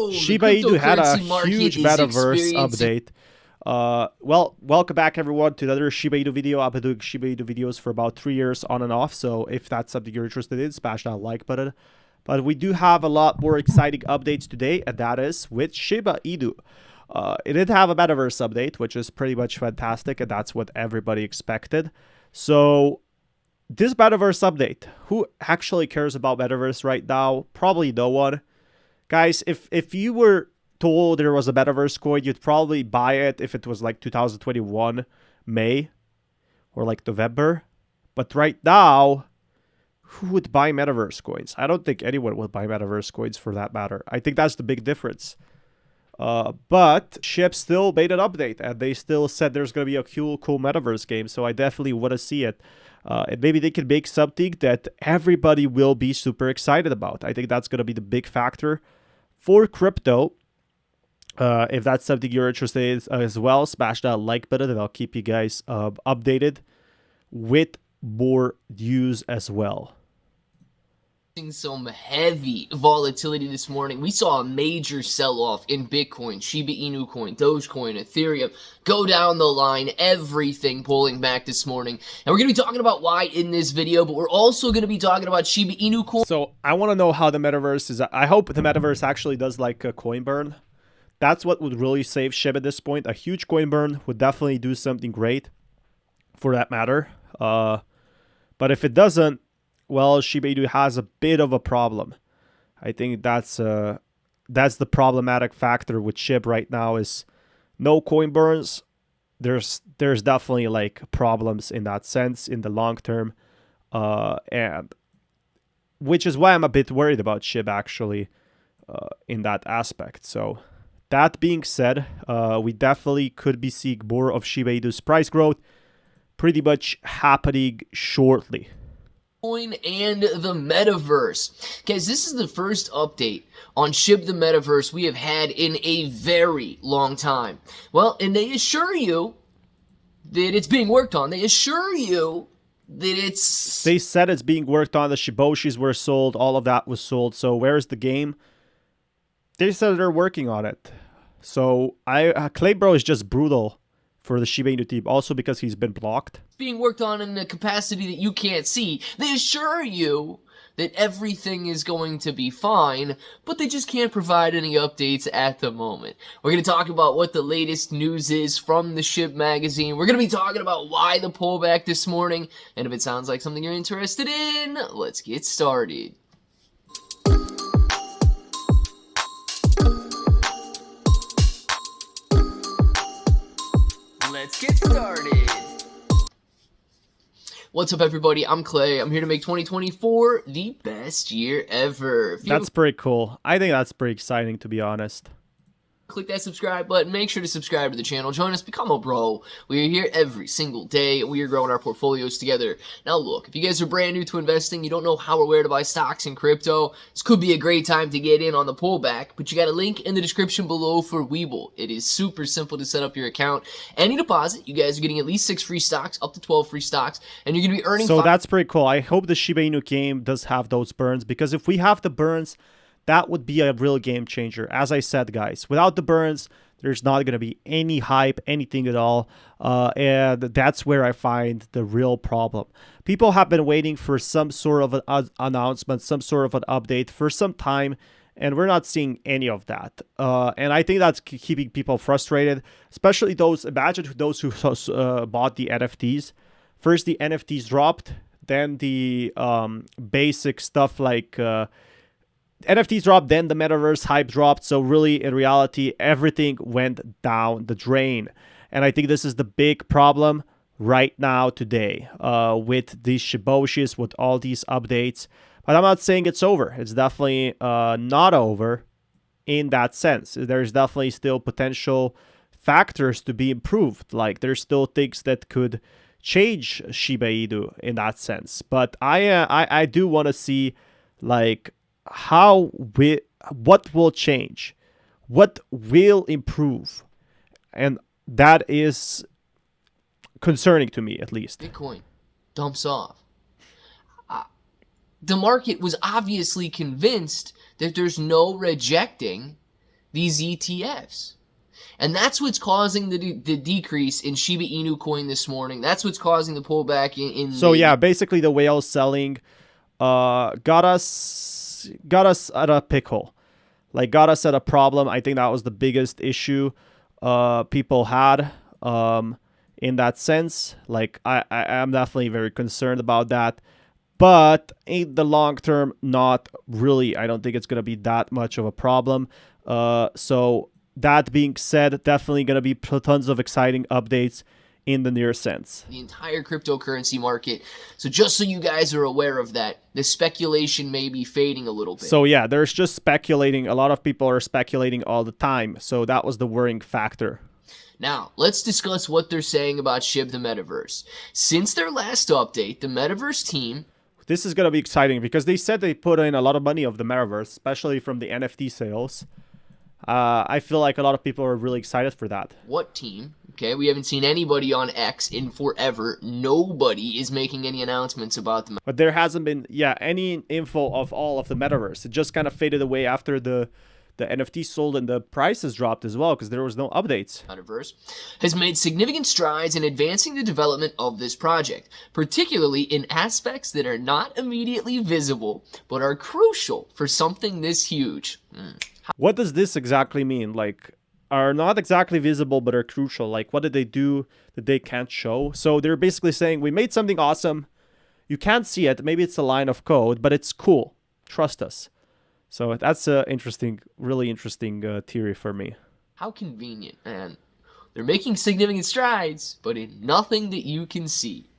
Boom! Shiba Inu had a huge Metaverse update. Well, welcome back everyone to another Shiba Inu video. I've been doing Shiba Inu videos for about 3 years on and off, so if that's something you're interested in, smash that like button. But we do have a lot more exciting updates today, and that is with Shiba Inu. It did have a Metaverse update, which is pretty much fantastic, and that's what everybody expected. So this Metaverse update, who actually cares about Metaverse right now? Probably no one. Guys, if you were told there was a Metaverse coin, you'd probably buy it if it was like 2021 May or like November. But right now, who would buy Metaverse coins? I don't think anyone would buy Metaverse coins for that matter. I think that's the big difference. But SHIB still made an update, and they still said there's going to be a cool Metaverse game, so I definitely want to see it. And maybe they can make something that everybody will be super excited about. I think that's going to be the big factor for crypto. If that's something you're interested in as well, smash that like button, and I'll keep you guys updated with more news as well. Some heavy volatility this morning. We saw a major sell-off in Bitcoin, Shiba Inu coin, Dogecoin, Ethereum, go down the line, everything pulling back this morning. And we're going to be talking about why in this video, but we're also going to be talking about Shiba Inu coin. So I want to know how the Metaverse is. I hope the Metaverse actually does like a coin burn. That's what would really save SHIB at this point. A huge coin burn would definitely do something great for that matter. But if it doesn't, well, Shiba Inu has a bit of a problem. I think that's the problematic factor with SHIB right now is no coin burns. There's definitely like problems in that sense in the long term, and which is why I'm a bit worried about SHIB actually in that aspect. So that being said, we definitely could be seeing more of Shiba Inu's price growth pretty much happening shortly. Coin and the Metaverse. Guys, this is the first update on SHIB the Metaverse we have had in a very long time. Well, and they assure you that it's being worked on. They assure you that it's... They said it's being worked on. The Shiboshis were sold. All of that was sold. So where's the game? They said they're working on it. So Claybro is just brutal for the Shiba Inu team, also because he's been blocked. Being worked on in a capacity that you can't see. They assure you that everything is going to be fine, but they just can't provide any updates at the moment. We're going to talk about what the latest news is from the SHIB magazine. We're going to be talking about why the pullback this morning, and if it sounds like something you're interested in, let's get started. Let's get started. What's up, everybody? I'm Clay. I'm here to make 2024 the best year ever. That's pretty cool. I think that's pretty exciting, to be honest. Click that subscribe button. Make sure to subscribe to the channel. Join us. Become a bro. We are here every single day. We are growing our portfolios together. Now, look, if you guys are brand new to investing, you don't know how or where to buy stocks in crypto, this could be a great time to get in on the pullback, but you got a link in the description below for Webull. It is super simple to set up your account. Any deposit, you guys are getting at least 6 free stocks, up to 12 free stocks, and you're going to be earning... So that's pretty cool. I hope the Shiba Inu game does have those burns, because if we have the burns, that would be a real game changer. As I said, guys, without the burns, there's not going to be any hype, anything at all. And that's where I find the real problem. People have been waiting for some sort of an announcement, some sort of an update for some time, and we're not seeing any of that. And I think that's keeping people frustrated, especially those, imagine those who bought the NFTs. First, the NFTs dropped, then the basic stuff like... NFTs dropped, then the Metaverse hype dropped. So really, in reality, everything went down the drain. And I think this is the big problem right now today with these Shiboshis, with all these updates. But I'm not saying it's over. It's definitely not over in that sense. There's definitely still potential factors to be improved. Like there's still things that could change Shiba Inu in that sense. But I do want to see like what will change, what will improve, and that is concerning to me, at least. Bitcoin dumps off. The market was obviously convinced that there's no rejecting these ETFs. And that's what's causing the decrease in Shiba Inu coin this morning. That's what's causing the pullback in So yeah, basically the whale selling got us at a pickle. Like, got us at a problem. I think that was the biggest issue people had in that sense. Like, I'm definitely very concerned about that. But in the long term, not really. I don't think it's going to be that much of a problem. So that being said, definitely going to be tons of exciting updates in the near sense. The entire cryptocurrency market. So just so you guys are aware of that, the speculation may be fading a little bit. So yeah, there's just speculating. A lot of people are speculating all the time. So that was the worrying factor. Now, let's discuss what they're saying about SHIB the Metaverse. Since their last update, the Metaverse team... This is going to be exciting because they said they put in a lot of money of the Metaverse, especially from the NFT sales. I feel like a lot of people are really excited for that. What team? Okay, we haven't seen anybody on X in forever. Nobody is making any announcements about them. But there hasn't been, any info of all of the Metaverse. It just kind of faded away after the NFT sold and the prices dropped as well because there was no updates. Metaverse has made significant strides in advancing the development of this project, particularly in aspects that are not immediately visible, but are crucial for something this huge. What does this exactly mean? Like, are not exactly visible, but are crucial. Like, what did they do that they can't show? So they're basically saying, we made something awesome. You can't see it. Maybe it's a line of code, but it's cool. Trust us. So that's a really interesting theory for me. How convenient, man. They're making significant strides, but in nothing that you can see.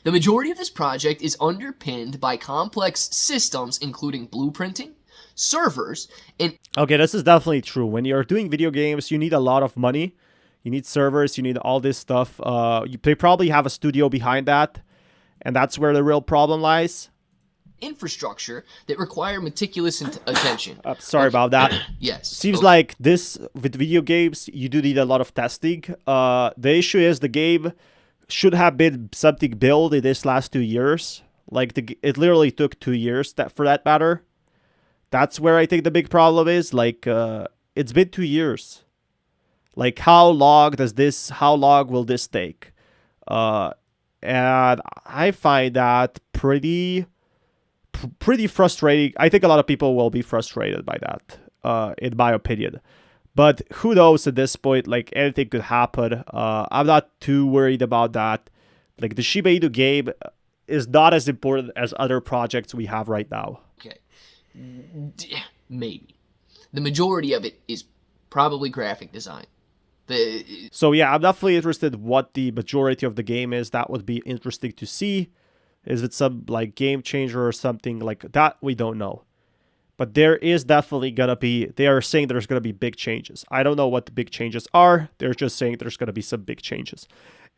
The majority of this project is underpinned by complex systems, including blueprinting, servers, and... Okay, this is definitely true. When you're doing video games, you need a lot of money. You need servers, you need all this stuff. They probably have a studio behind that, and that's where the real problem lies. Infrastructure that require meticulous attention. Sorry about that. Yes. Seems like this, with video games, you do need a lot of testing. The issue is the game should have been something built in this last 2 years. Like, it literally took 2 years for that matter. That's where I think the big problem is. Like, it's been 2 years. Like, how long will this take? And I find that pretty frustrating. I think a lot of people will be frustrated by that, in my opinion. But who knows at this point? Like, anything could happen. I'm not too worried about that. Like, the Shiba Inu game is not as important as other projects we have right now. Okay. Maybe. The majority of it is probably graphic design. So yeah, I'm definitely interested what the majority of the game is. That would be interesting to see. Is it some like game changer or something like that? We don't know. But there is definitely going to be, they are saying there's going to be big changes. I don't know what the big changes are. They're just saying there's going to be some big changes.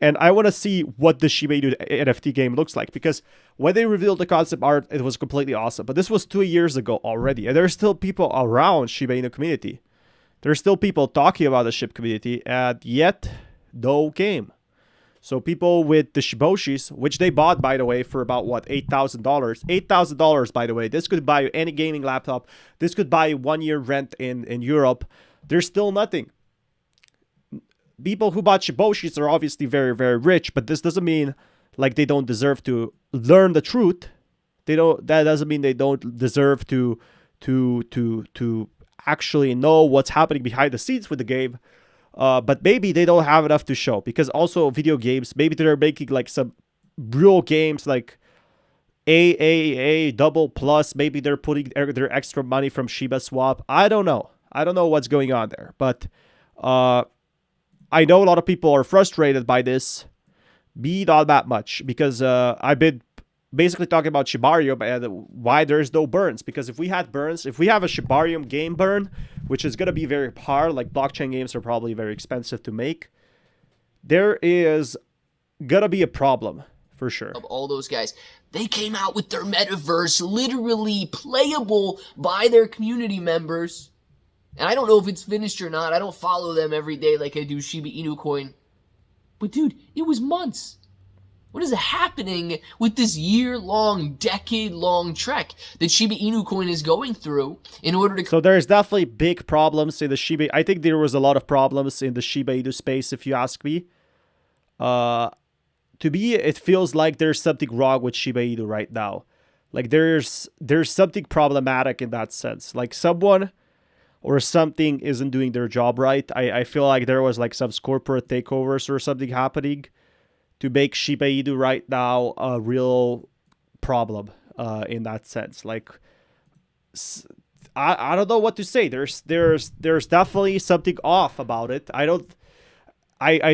And I want to see what the Shiba Inu NFT game looks like. Because when they revealed the concept art, it was completely awesome. But this was 2 years ago already. And there's still people around Shiba Inu community. There's still people talking about the SHIB community. And yet, no game. So people with the Shiboshis, which they bought, by the way, for about, what, $8,000? $8,000, by the way. This could buy you any gaming laptop. This could buy you 1 year rent in Europe. There's still nothing. People who bought Shiboshis are obviously very, very rich, but this doesn't mean like they don't deserve to learn the truth. That doesn't mean they don't deserve to actually know what's happening behind the scenes with the game. But maybe they don't have enough to show, because also video games, maybe they're making like some real games like AAA double plus. Maybe they're putting their extra money from Shiba Swap. I don't know. I don't know what's going on there, but I know a lot of people are frustrated by this. Me, not that much, because I've been basically talking about Shibarium and why there's no burns. Because if we had burns, if we have a Shibarium game burn, which is going to be very hard, like blockchain games are probably very expensive to make, there is going to be a problem for sure. Of all those guys, they came out with their metaverse literally playable by their community members. And I don't know if it's finished or not. I don't follow them every day like I do Shiba Inu coin. But dude, it was months. What is happening with this year-long, decade-long trek that Shiba Inu coin is going through in order to... So there's definitely big problems in the Shiba... I think there was a lot of problems in the Shiba Inu space, if you ask me. To me, it feels like there's something wrong with Shiba Inu right now. Like, there's something problematic in that sense. Like, someone or something isn't doing their job right. I feel like there was, like, some corporate takeovers or something happening to make Shiba Inu right now a real problem in that sense. Like, I don't know what to say. There's definitely something off about it. I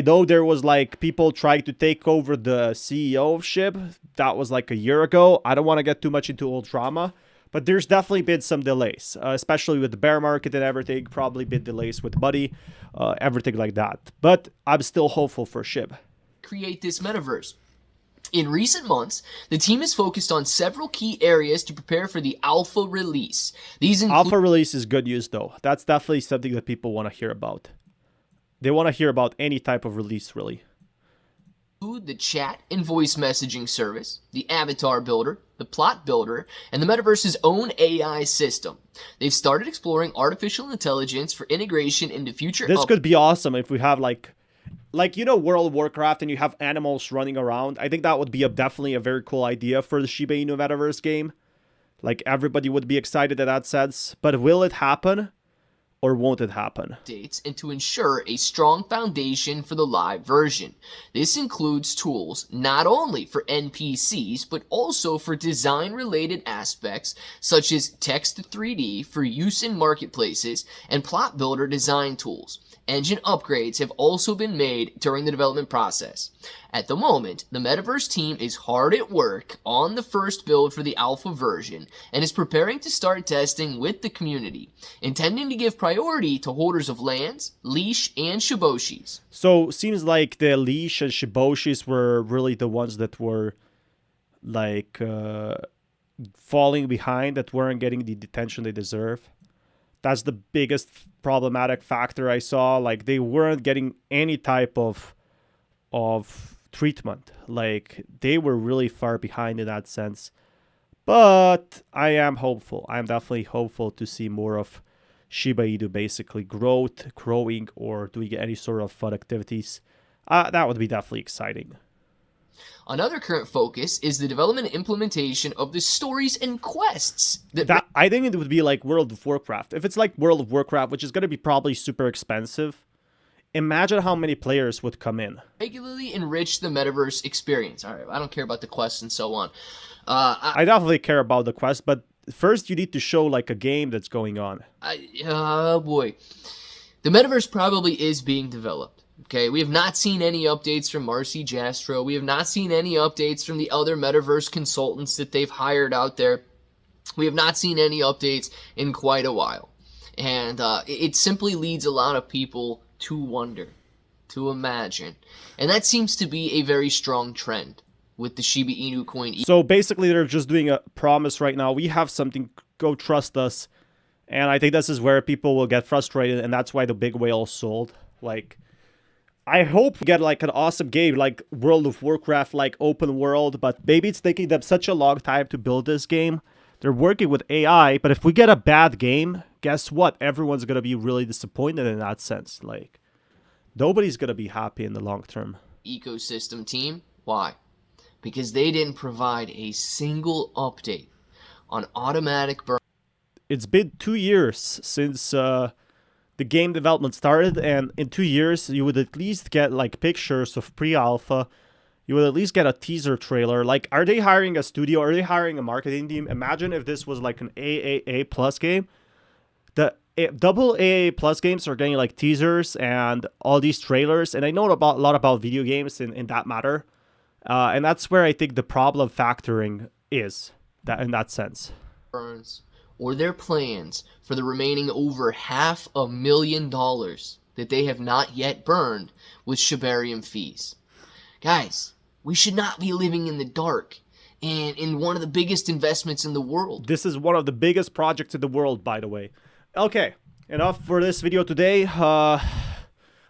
know there was like people trying to take over the CEO of SHIB. That was like a year ago. I don't want to get too much into old drama, but there's definitely been some delays, especially with the bear market and everything. Probably been delays with money, everything like that. But I'm still hopeful for SHIB. Create this metaverse. In recent months, the team is focused on several key areas to prepare for the alpha release. These alpha release is good news, though. That's definitely something that people want to hear about. They want to hear about any type of release, really. The chat and voice messaging service, the avatar builder, the plot builder, and the metaverse's own AI system. They've started exploring artificial intelligence for integration into future... This could be awesome if we have like, you know, World of Warcraft and you have animals running around. I think that would be definitely a very cool idea for the Shiba Inu Metaverse game. Like, everybody would be excited in that sense. But will it happen? Or won't it happen? And to ensure a strong foundation for the live version. This includes tools not only for NPCs, but also for design-related aspects, such as text 3D for use in marketplaces and plot builder design tools. Engine upgrades have also been made during the development process. At the moment, the Metaverse team is hard at work on the first build for the alpha version and is preparing to start testing with the community, intending to give priority to holders of lands, leash, and shiboshis. So, seems like the leash and shiboshis were really the ones that were, like, falling behind, that weren't getting the attention they deserve. That's the biggest problematic factor I saw. Like, they weren't getting any type of treatment. Like, they were really far behind in that sense. But I am hopeful. I am definitely hopeful to see more of Shiba Inu basically growing, or doing any sort of fun activities. That would be definitely exciting. Another current focus is the development and implementation of the stories and quests. I think it would be like World of Warcraft. If it's like World of Warcraft, which is going to be probably super expensive, imagine how many players would come in. Regularly enrich the metaverse experience. All right, I don't care about the quests and so on. I definitely care about the quest, but first you need to show like a game that's going on. Boy. The metaverse probably is being developed. Okay, we have not seen any updates from Marcy Jastro. We have not seen any updates from the other metaverse consultants that they've hired out there. We have not seen any updates in quite a while. And it simply leads a lot of people to wonder, to imagine. And that seems to be a very strong trend with the Shiba Inu coin. So basically they're just doing a promise right now. We have something, go trust us. And I think this is where people will get frustrated, and that's why the big whale sold. Like, I hope we get like an awesome game like World of Warcraft, like open world, but maybe it's taking them such a long time to build this game. They're working with AI, but if we get a bad game, guess what? Everyone's going to be really disappointed in that sense. Like, nobody's going to be happy in the long term. Ecosystem team, why? Because they didn't provide a single update on automatic burn. It's been 2 years since the game development started, and in 2 years you would at least get like pictures of pre-alpha. You would at least get a teaser trailer. Like, are they hiring a studio? Are they hiring a marketing team? Imagine if this was like an AAA plus game. The double AAA plus games are getting like teasers and all these trailers, and I know a lot about video games in that matter, and that's where I think the problem factoring is, that in that sense. Burns. Or their plans for the remaining over $500,000 that they have not yet burned with Shibarium fees. Guys, we should not be living in the dark and in one of the biggest investments in the world. This is one of the biggest projects in the world, by the way. Okay, enough for this video today. I'm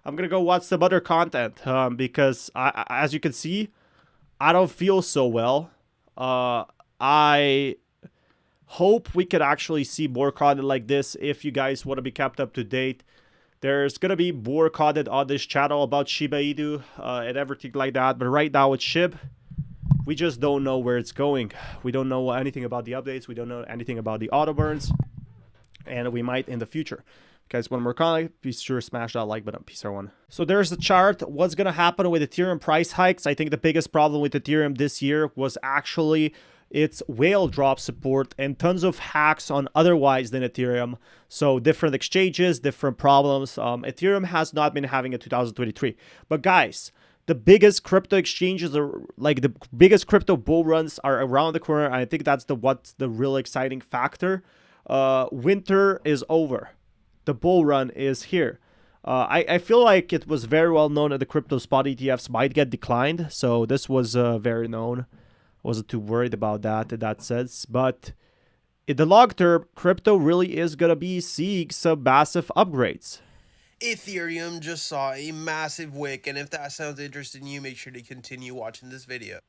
gonna go watch some other content because as you can see, I don't feel so well. I hope we could actually see more content like this. If you guys want to be kept up to date, there's going to be more content on this channel about Shiba Inu and everything like that. But right now with SHIB, we just don't know where it's going. We don't know anything about the updates. We don't know anything about the auto burns. And we might in the future. Guys, one more comment. Be sure to smash that like button. Peace, everyone. So there's the chart. What's going to happen with Ethereum price hikes? I think the biggest problem with Ethereum this year was actually its whale drop support and tons of hacks on otherwise than Ethereum. So different exchanges, different problems. Ethereum has not been having a 2023. But guys, the biggest crypto exchanges are like the biggest crypto bull runs are around the corner. And I think that's what's the real exciting factor. Winter is over. The bull run is here. I feel like it was very well known that the crypto spot ETFs might get declined. So this was very known. Wasn't too worried about that in that sense. But in the long term, crypto really is going to be seeing some massive upgrades. Ethereum just saw a massive wick, and if that sounds interesting to you, make sure to continue watching this video.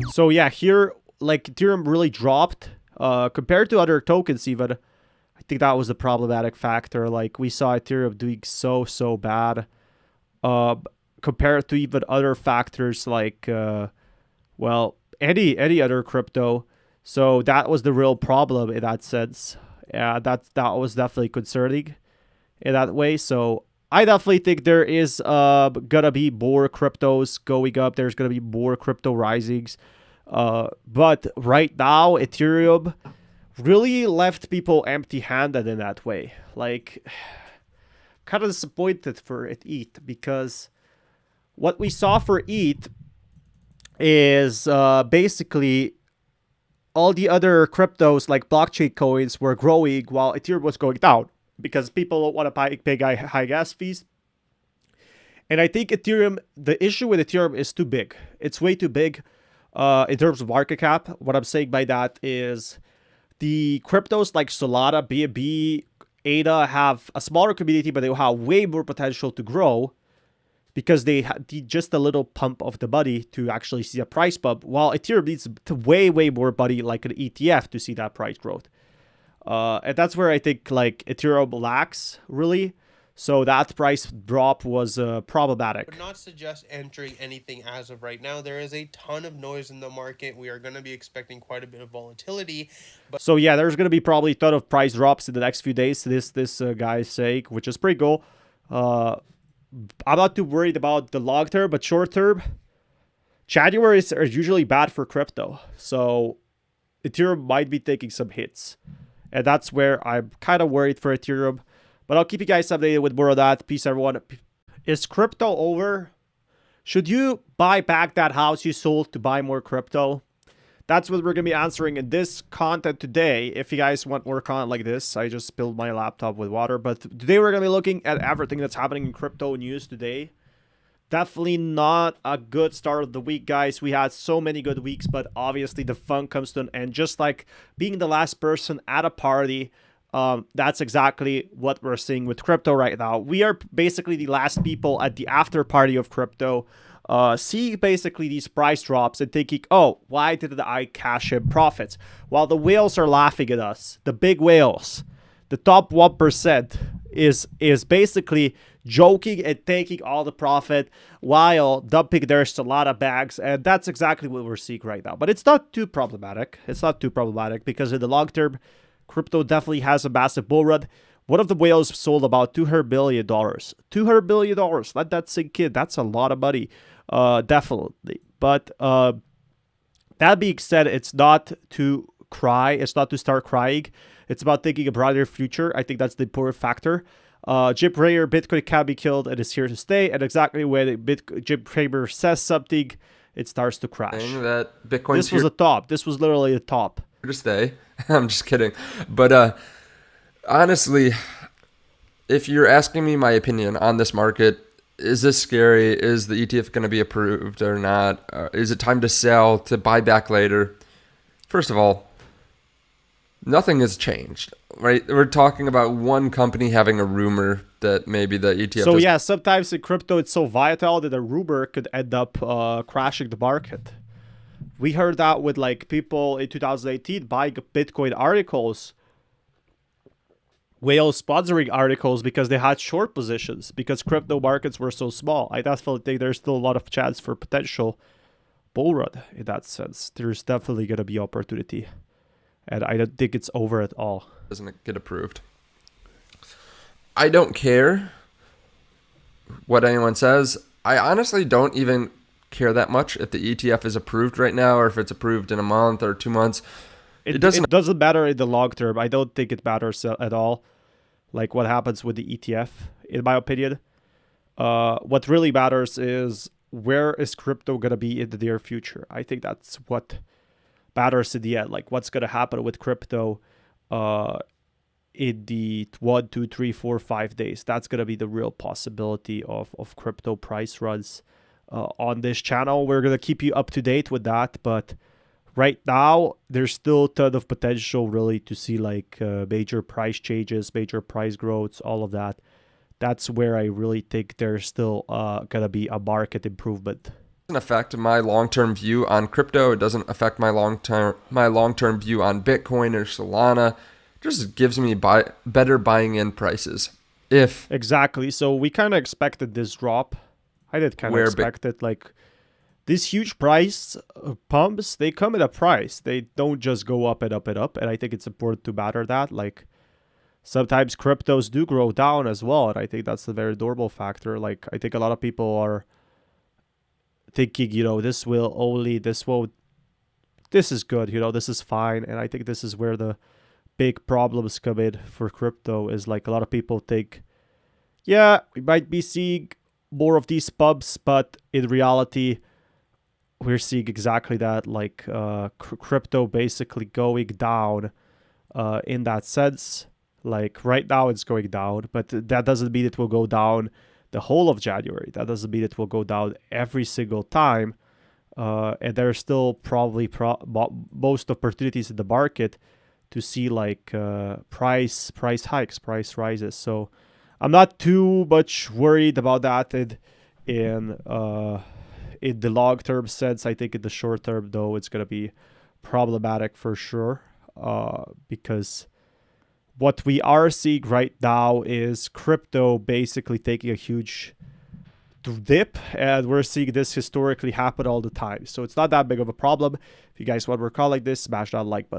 So yeah, here, like, Ethereum really dropped compared to other tokens even. I think that was the problematic factor. Like, we saw Ethereum doing so bad compared to even other factors like, well, any other crypto. So that was the real problem in that sense. Yeah, that was definitely concerning in that way. So I definitely think there is gonna be more cryptos going up. There's gonna be more crypto risings. But right now, Ethereum really left people empty-handed in that way. Like, kind of disappointed for ETH, because what we saw for ETH is basically all the other cryptos like blockchain coins were growing while Ethereum was going down because people don't want to pay high gas fees. And I think Ethereum, the issue with Ethereum is too big. It's way too big in terms of market cap. What I'm saying by that is the cryptos like Solana, BNB, ADA have a smaller community, but they will have way more potential to grow because they need just a little pump of the money to actually see a price bump, while Ethereum needs way more money like an ETF to see that price growth. And that's where I think like Ethereum lacks really. So that price drop was problematic. I would not suggest entering anything as of right now. There is a ton of noise in the market. We are going to be expecting quite a bit of volatility. So yeah, there's going to be probably a ton of price drops in the next few days, this guy's sake, which is pretty cool. I'm not too worried about the long term, but short term, January is usually bad for crypto. So Ethereum might be taking some hits. And that's where I'm kind of worried for Ethereum. But I'll keep you guys updated with more of that. Peace, everyone. Is crypto over? Should you buy back that house you sold to buy more crypto? That's what we're going to be answering in this content today. If you guys want more content like this, I just spilled my laptop with water. But today we're going to be looking at everything that's happening in crypto news today. Definitely not a good start of the week, guys. We had so many good weeks, but obviously the fun comes to an end. Just like being the last person at a party, that's exactly what we're seeing with crypto right now. We are basically the last people at the after party of crypto, seeing basically these price drops and thinking, oh, why didn't I cash in profits? While the whales are laughing at us, the big whales, the top 1% is basically joking and taking all the profit while dumping their Solana bags. And that's exactly what we're seeing right now. But it's not too problematic. It's not too problematic because in the long term, crypto definitely has a massive bull run. One of the whales sold about $200 billion. $200 billion. Let that sink in. That's a lot of money. Definitely. But that being said, it's not to cry. It's not to start crying. It's about thinking a brighter future. I think that's the important factor. Jim Cramer, Bitcoin can be killed and is here to stay. And exactly when Jim Cramer says something, it starts to crash. That Bitcoin's this was a top. This was literally a top. To stay. I'm just kidding. But honestly, if you're asking me my opinion on this market, is this scary? Is the ETF going to be approved or not? Is it time to sell, to buy back later? First of all, nothing has changed, right? We're talking about one company having a rumor that maybe the ETF. So yeah, sometimes in crypto it's so volatile that a rumor could end up crashing the market. We heard that with like people in 2018 buying Bitcoin articles, whale sponsoring articles because they had short positions because crypto markets were so small. I definitely think there's still a lot of chance for potential bull run in that sense. There's definitely going to be opportunity. And I don't think it's over at all. Doesn't get approved. I don't care what anyone says. I honestly don't even care that much if the ETF is approved right now or if it's approved in a month or 2 months. It doesn't matter in the long term. I don't think it matters at all. Like what happens with the ETF, in my opinion. What really matters is where is crypto going to be in the near future. I think that's what matters in the end. Like what's going to happen with crypto in the 1, 2, 3, 4, 5 days. That's going to be the real possibility of crypto price runs on this channel. We're going to keep you up to date with that. But right now, there's still a ton of potential really to see like major price changes, major price growths, all of that. That's where I really think there's still going to be a market improvement. Doesn't affect my long-term view on crypto. It doesn't affect my long-term view on Bitcoin or Solana. It just gives me better buying in prices. Exactly. So we kind of expected this drop. I did kind of expect it. Like these huge price pumps, they come at a price. They don't just go up and up and up. And I think it's important to matter that. Like sometimes cryptos do grow down as well. And I think that's a very normal factor. Like I think a lot of people are thinking, this is good, this is fine. And I think this is where the big problems come in for crypto is like a lot of people think, yeah, we might be seeing more of these pumps, but in reality, we're seeing exactly that, like crypto basically going down in that sense. Like right now it's going down, but that doesn't mean it will go down the whole of January. That doesn't mean it will go down every single time. And there's still probably most opportunities in the market to see like price hikes, price rises. So I'm not too much worried about that in the long-term sense. I think in the short term, though, it's going to be problematic for sure because what we are seeing right now is crypto basically taking a huge dip, and we're seeing this historically happen all the time. So it's not that big of a problem. If you guys want more content like this, smash that like button.